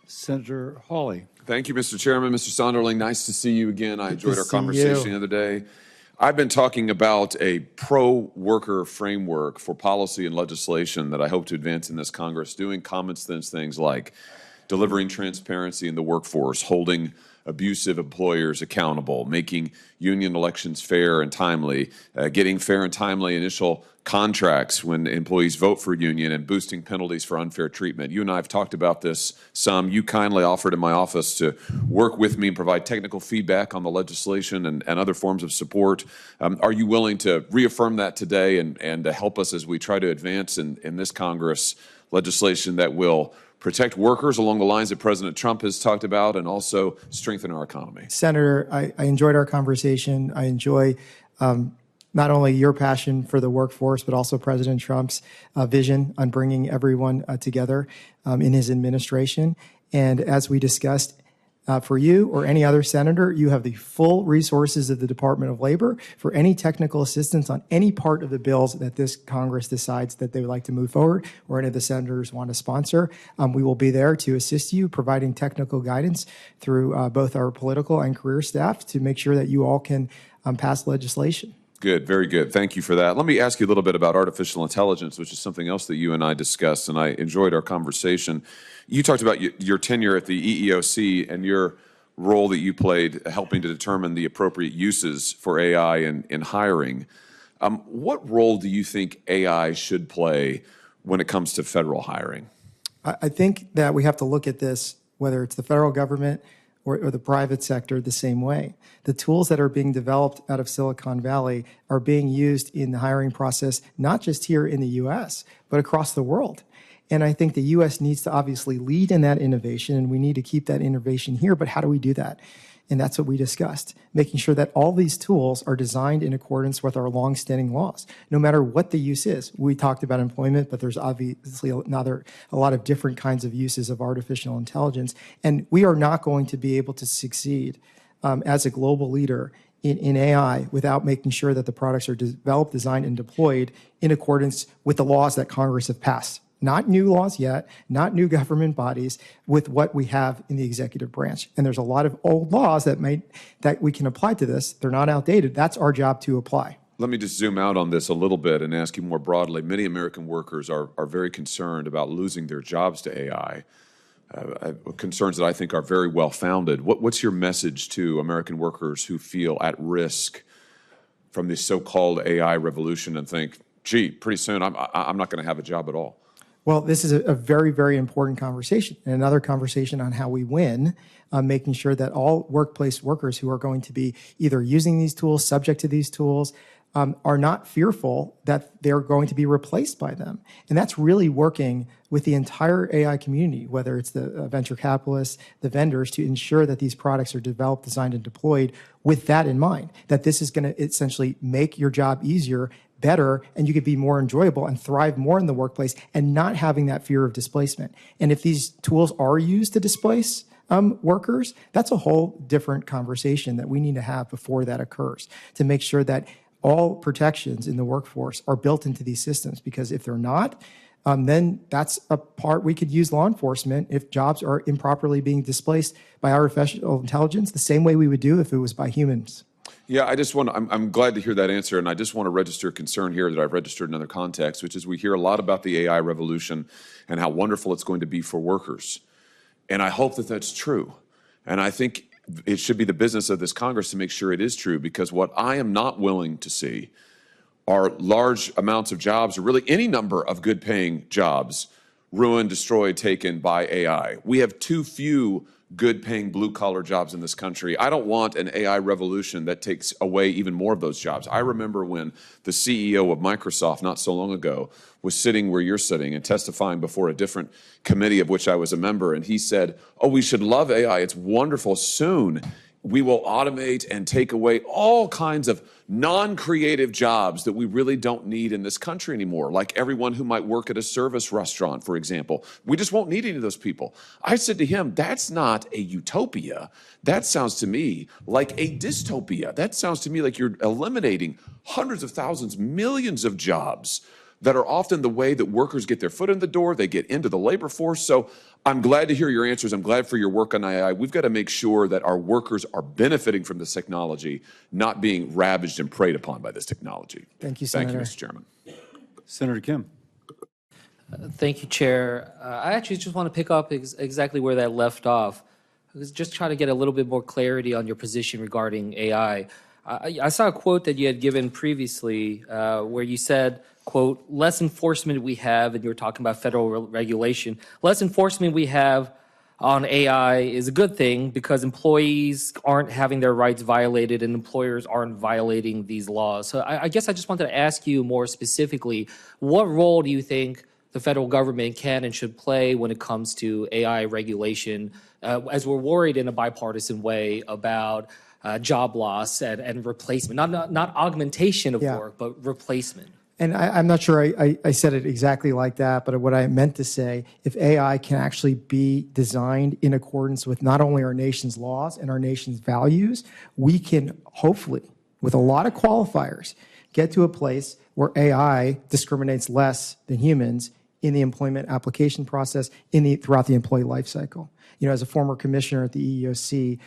Senator Hawley. Thank you, Mr. Chairman. Mr. Sonderling, nice to see you again. I enjoyed our see conversation you. the other day. I've been talking about a pro-worker framework for policy and legislation that I hope to advance in this Congress, doing common sense things like delivering transparency in the workforce, holding abusive employers accountable, making union elections fair and timely, getting fair and timely initial contracts when employees vote for a union, and boosting penalties for unfair treatment. You and I have talked about this some. You kindly offered in my office to work with me and provide technical feedback on the legislation and other forms of support. Are you willing to reaffirm that today and help us as we try to advance in this Congress legislation that will protect workers along the lines that President Trump has talked about and also strengthen our economy? Senator, I enjoyed our conversation. I enjoy not only your passion for the workforce, but also President Trump's vision on bringing everyone together in his administration. And as we discussed, for you or any other senator, you have the full resources of the Department of Labor for any technical assistance on any part of the bills that this Congress decides that they would like to move forward or any of the senators want to sponsor. We will be there to assist you, providing technical guidance through both our political and career staff to make sure that you all can pass legislation. Good, very good. Thank you for that. Let me ask you a little bit about artificial intelligence, which is something else that you and I discussed, and I enjoyed our conversation. You talked about your tenure at the EEOC and your role that you played helping to determine the appropriate uses for AI in hiring. What role do you think AI should play when it comes to federal hiring? I think that we have to look at this, whether it's the federal government or the private sector, the same way. The tools that are being developed out of Silicon Valley are being used in the hiring process, not just here in the U.S., but across the world. And I think the U.S. needs to obviously lead in that innovation, and we need to keep that innovation here. But how do we do that? And that's what we discussed, making sure that all these tools are designed in accordance with our longstanding laws, no matter what the use is. We talked about employment, but there's obviously a lot of different kinds of uses of artificial intelligence. And we are not going to be able to succeed as a global leader in AI without making sure that the products are developed, designed, and deployed in accordance with the laws that Congress have passed. Not new laws yet, not new government bodies, with what we have in the executive branch. And there's a lot of old laws that we can apply to this. They're not outdated. That's our job to apply. Let me just zoom out on this a little bit and ask you more broadly. Many American workers are very concerned about losing their jobs to AI, concerns that I think are very well-founded. What's your message to American workers who feel at risk from this so-called AI revolution and think, gee, pretty soon I'm not going to have a job at all? Well, this is a very, very important conversation, and another conversation on how we win, making sure that all workplace workers who are going to be either using these tools, subject to these tools, are not fearful that they're going to be replaced by them. And that's really working with the entire AI community, whether it's the venture capitalists, the vendors, to ensure that these products are developed, designed, and deployed with that in mind, that this is going to essentially make your job easier, better, and you could be more enjoyable and thrive more in the workplace and not having that fear of displacement. And if these tools are used to displace workers, that's a whole different conversation that we need to have before that occurs, to make sure that all protections in the workforce are built into these systems. Because if they're not, then that's a part we could use law enforcement if jobs are improperly being displaced by artificial intelligence, the same way we would do if it was by humans. Yeah, I'm glad to hear that answer, and I just want to register a concern here that I've registered in other contexts, which is we hear a lot about the AI revolution and how wonderful it's going to be for workers. And I hope that that's true. And I think it should be the business of this Congress to make sure it is true, because what I am not willing to see are large amounts of jobs, or really any number of good-paying jobs, ruined, destroyed, taken by AI. We have too few good-paying blue-collar jobs in this country. I don't want an AI revolution that takes away even more of those jobs. I remember when the CEO of Microsoft not so long ago was sitting where you're sitting and testifying before a different committee of which I was a member, and he said, "Oh, we should love AI. It's wonderful. Soon we will automate and take away all kinds of non-creative jobs that we really don't need in this country anymore, like everyone who might work at a service restaurant, for example. We just won't need any of those people." I said to him, that's not a utopia. That sounds to me like a dystopia. That sounds to me like you're eliminating hundreds of thousands, millions of jobs that are often the way that workers get their foot in the door, they get into the labor force. So I'm glad to hear your answers. I'm glad for your work on AI. We've got to make sure that our workers are benefiting from this technology, not being ravaged and preyed upon by this technology. Thank you, Senator. Thank you, Mr. Chairman. Senator Kim. Thank you, Chair. I actually just want to pick up exactly where that left off. I was just trying to get a little bit more clarity on your position regarding AI. I saw a quote that you had given previously where you said, quote, less enforcement we have, and you were talking about federal regulation, less enforcement we have on AI is a good thing because employees aren't having their rights violated and employers aren't violating these laws. So I guess I just wanted to ask you more specifically, what role do you think the federal government can and should play when it comes to AI regulation, as we're worried in a bipartisan way about job loss and replacement, not augmentation of work, but replacement? And I'm not sure I said it exactly like that, but what I meant to say, if AI can actually be designed in accordance with not only our nation's laws and our nation's values, we can hopefully, with a lot of qualifiers, get to a place where AI discriminates less than humans in the employment application process, throughout the employee life cycle. As a former commissioner at the EEOC,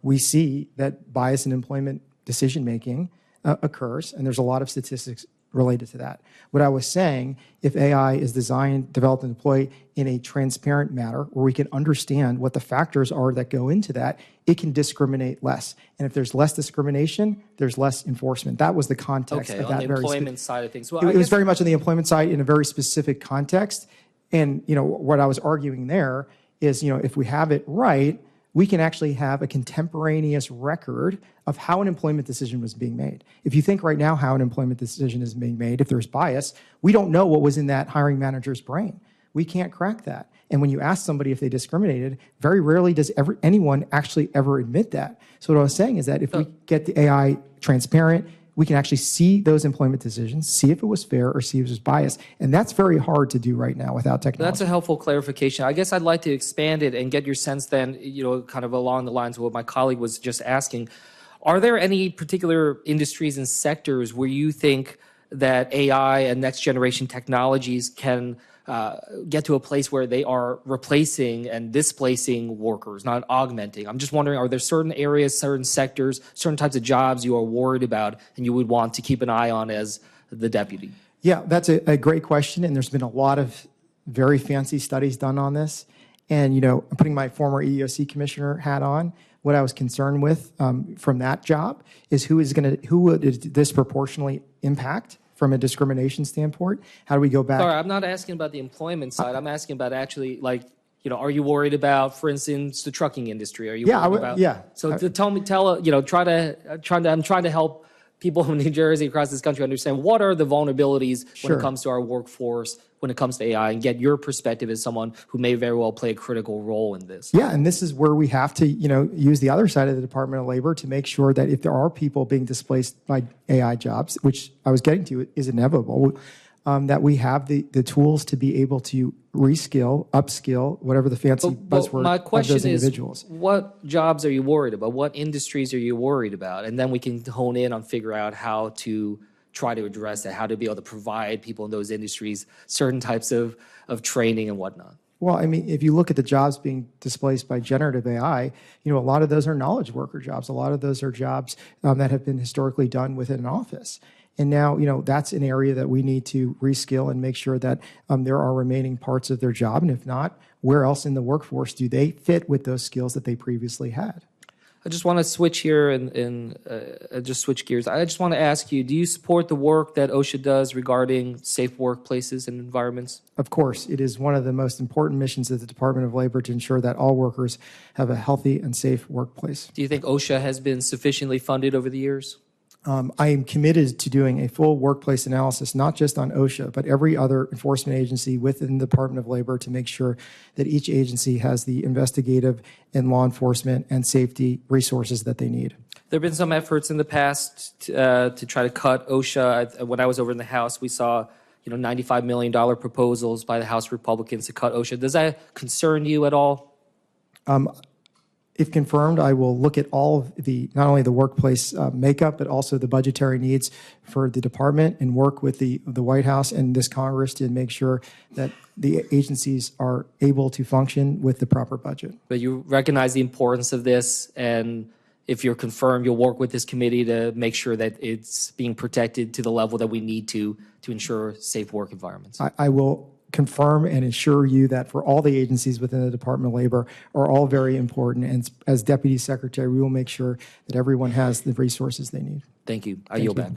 we see that bias in employment decision-making occurs, and there's a lot of statistics related to that. What I was saying, if AI is designed, developed, and deployed in a transparent manner where we can understand what the factors are that go into that, it can discriminate less. And if there's less discrimination, there's less enforcement. That was the context of that. On the employment side of things. Well, it was very much on the employment side in a very specific context. And what I was arguing there is, if we have it right, we can actually have a contemporaneous record of how an employment decision was being made. If you think right now how an employment decision is being made, if there's bias, we don't know what was in that hiring manager's brain. We can't crack that. And when you ask somebody if they discriminated, very rarely does anyone actually ever admit that. So what I was saying is that if we get the AI transparent, we can actually see those employment decisions, see if it was fair or see if it was biased. And that's very hard to do right now without technology. That's a helpful clarification. I guess I'd like to expand it and get your sense then, kind of along the lines of what my colleague was just asking. Are there any particular industries and sectors where you think that AI and next generation technologies can get to a place where they are replacing and displacing workers, not augmenting? I'm just wondering, are there certain areas, certain sectors, certain types of jobs you are worried about and you would want to keep an eye on as the deputy? Yeah, that's a great question. And there's been a lot of very fancy studies done on this. And, I'm putting my former EEOC commissioner hat on. What I was concerned with from that job is who would it disproportionately impact from a discrimination standpoint? How do we go back? Sorry, I'm not asking about the employment side. I'm asking about actually, are you worried about, for instance, the trucking industry? Are you worried about? Yeah. So I'm trying to help people in New Jersey, across this country, understand what are the vulnerabilities when it comes to our workforce, when it comes to AI, and get your perspective as someone who may very well play a critical role in this. Yeah, and this is where we have to, use the other side of the Department of Labor to make sure that if there are people being displaced by AI jobs, which I was getting to is inevitable, that we have the tools to be able to reskill, upskill, whatever the fancy buzzword my of question those individuals. Is, what jobs are you worried about? What industries are you worried about? And then we can hone in on figure out how to try to address that, how to be able to provide people in those industries certain types of training and whatnot. Well, I mean, if you look at the jobs being displaced by generative AI, a lot of those are knowledge worker jobs. A lot of those are jobs that have been historically done within an office. And now, that's an area that we need to reskill and make sure that there are remaining parts of their job. And if not, where else in the workforce do they fit with those skills that they previously had? I just want to switch here and just switch gears. I just want to ask you, do you support the work that OSHA does regarding safe workplaces and environments? Of course. It is one of the most important missions of the Department of Labor to ensure that all workers have a healthy and safe workplace. Do you think OSHA has been sufficiently funded over the years? I am committed to doing a full workplace analysis, not just on OSHA, but every other enforcement agency within the Department of Labor to make sure that each agency has the investigative and law enforcement and safety resources that they need. There have been some efforts in the past to try to cut OSHA. When I was over in the House, we saw $95 million proposals by the House Republicans to cut OSHA. Does that concern you at all? If confirmed, I will look at all of the, not only the workplace makeup, but also the budgetary needs for the department and work with the White House and this Congress to make sure that the agencies are able to function with the proper budget. But you recognize the importance of this, and if you're confirmed, you'll work with this committee to make sure that it's being protected to the level that we need to ensure safe work environments. I will confirm and assure you that for all the agencies within the Department of Labor are all very important. And as Deputy Secretary, we will make sure that everyone has the resources they need. Thank you. I yield back.